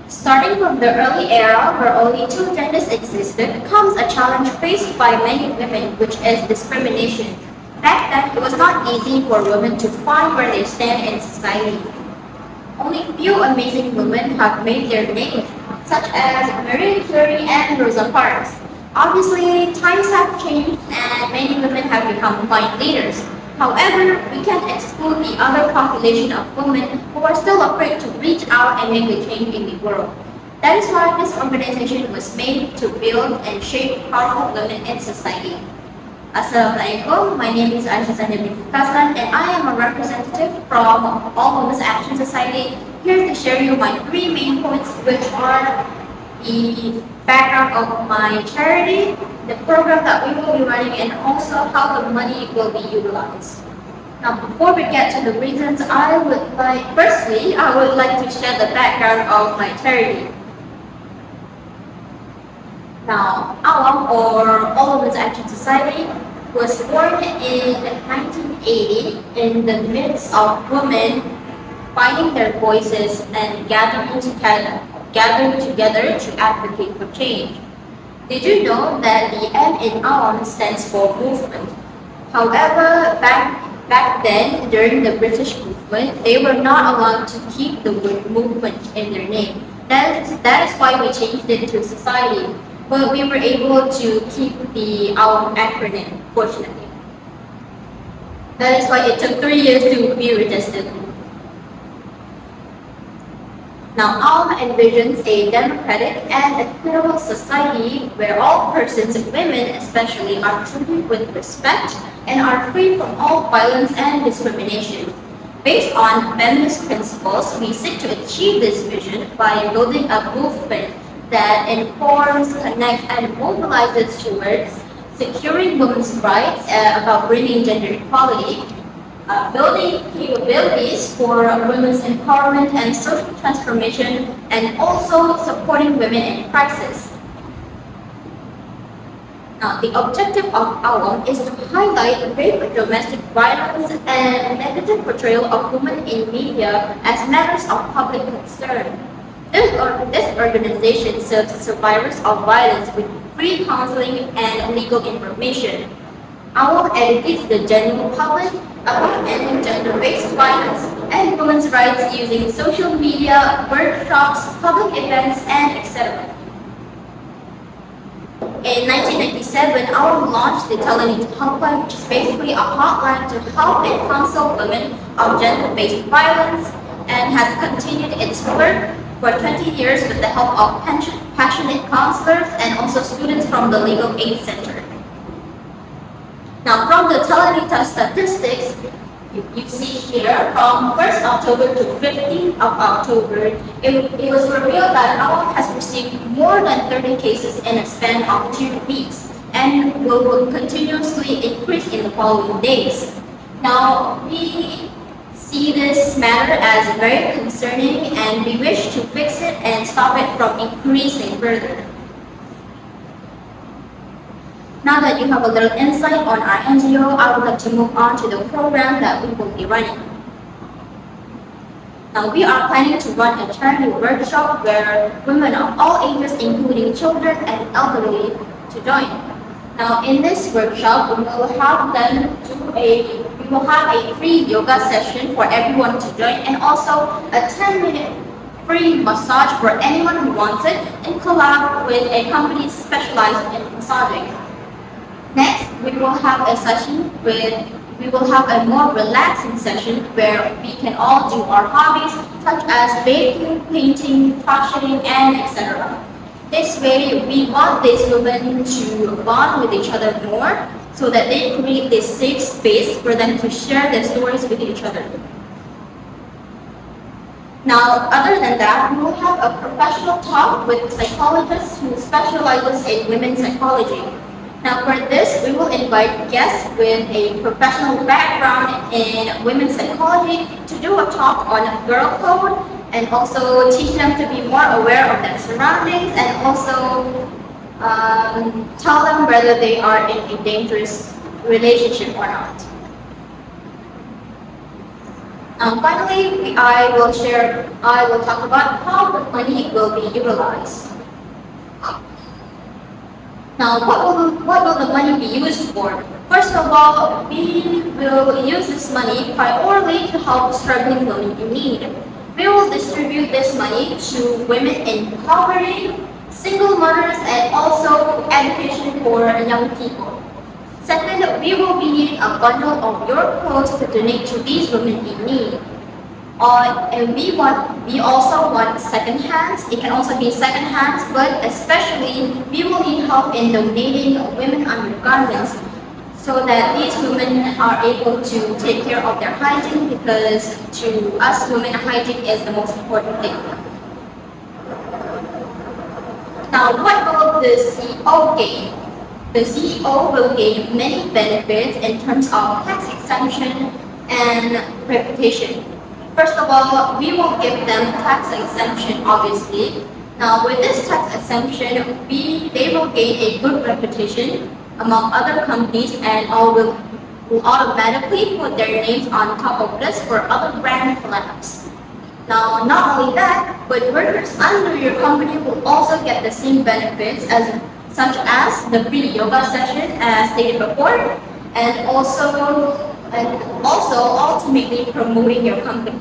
Starting from the early era where only two genders existed comes a challenge faced by many women, which is discrimination. Back then, it was not easy for women to find where they stand in society. Only few amazing women have made their name, such as Marie Curie and Rosa Parks. Obviously, times have changed and many women have become fine leaders. However, we can't exclude the other population of women who are still afraid to reach out and make a change in the world. That is why this organization was made to build and shape powerful women in society. Assalamualaikum, my name is Aisyah Saniah and I am a representative from All Women's Action Society, here to share you my three main points, which are the background of my charity, the program that we will be running, and also how the money will be utilized. Now, before we get to the reasons, I would like to share the background of my charity. Now, AWAM, or All Women's Action Society, was born in 1980 in the midst of women finding their voices and gathering together to advocate for change. Did you know that the M in AWAM stands for movement? However, back then, during the British movement, they were not allowed to keep the word movement in their name. That is why we changed it to society. But we were able to keep the AWAM acronym, fortunately. That is why it took 3 years to be registered. Now, AWAM envisions a democratic and equitable society where all persons, women especially, are treated with respect and are free from all violence and discrimination. Based on feminist principles, we seek to achieve this vision by building a movement that informs, connects, and mobilizes towards securing women's rights, about bringing gender equality, building capabilities for women's empowerment and social transformation, and also supporting women in crisis. Now, the objective of AWAM is to highlight rape, domestic violence, and negative portrayal of women in media as matters of public concern. This organization serves survivors of violence with free counseling and legal information. AWAM educates the general public about ending gender-based violence and women's rights using social media, workshops, public events, and etc. In 1997, AWAM launched the Telling Helpline, which is basically a hotline to help and counsel women of gender-based violence, and has continued its work for 20 years with the help of passionate counselors and also students from the Legal Aid Center. Now, from the Telenita statistics, you see here, from 1st October to 15th of October, it was revealed that AWAM has received more than 30 cases in a span of 2 weeks and will continuously increase in the following days. Now, we see this matter as very concerning and we wish to fix it and stop it from increasing further. Now that you have a little insight on our NGO, I would like to move on to the program that we will be running. Now, we are planning to run a charity workshop where women of all ages, including children and elderly, to join. Now, in this workshop, we will have a free yoga session for everyone to join, and also a 10-minute free massage for anyone who wants it, and collab with a company specialized in massaging. Next, we will have a more relaxing session where we can all do our hobbies such as baking, painting, crocheting, and etc. This way, we want these women to bond with each other more so that they create this safe space for them to share their stories with each other. Now, other than that, we will have a professional talk with psychologists who specializes in women's psychology. Now, for this, we will invite guests with a professional background in women's psychology to do a talk on girl code and also teach them to be more aware of their surroundings and also tell them whether they are in a dangerous relationship or not. Finally, I will talk about how the money will be utilized. Now, what will the money be used for? First of all, we will use this money primarily to help struggling women in need. We will distribute this money to women in poverty, single mothers, and also education for young people. Second, we will be needing a bundle of your clothes to donate to these women in need. And we also want second hands. It can also be second hands, but especially we will need help in donating women undergarments so that these women are able to take care of their hygiene, because to us women hygiene is the most important thing. Now, what will the CEO gain? The CEO will gain many benefits in terms of tax exemption and reputation. First of all, we will give them tax exemption, obviously. Now, with this tax exemption, they will gain a good reputation among other companies, and all will automatically put their names on top of this for other brand collabs. Now, not only that, but workers under your company will also get the same benefits such as the free yoga session as stated before, and also ultimately promoting your company.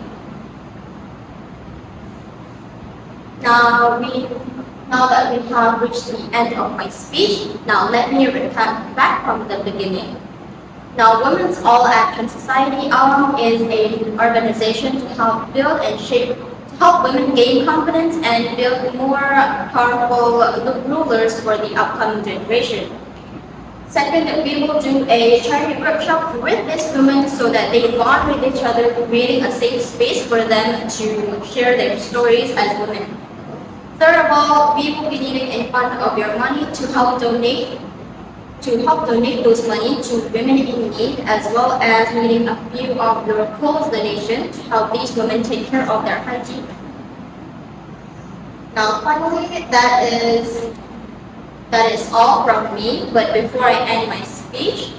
Now that we have reached the end of my speech, now let me recap back from the beginning. Now, Women's All Action Society is an organization to help build and help women gain confidence and build more powerful rulers for the upcoming generation. Second, we will do a charity workshop with these women so that they bond with each other, creating a safe space for them to share their stories as women. Third of all, we will be needing a fund of your money to help donate those money to women in need, as well as needing a few of your clothes donation to help these women take care of their hygiene. Now, finally, that is all from me. But before I end my speech,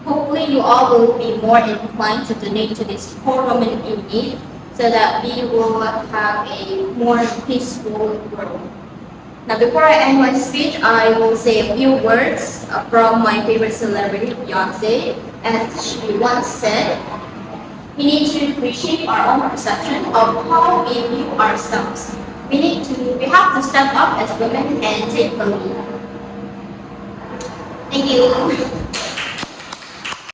hopefully you all will be more inclined to donate to these poor women in need, so that we will have a more peaceful world. Now, before I end my speech, I will say a few words from my favorite celebrity, Beyonce. As she once said, we need to reshape our own perception of how we view ourselves. We have to step up as women and take the lead. Thank you.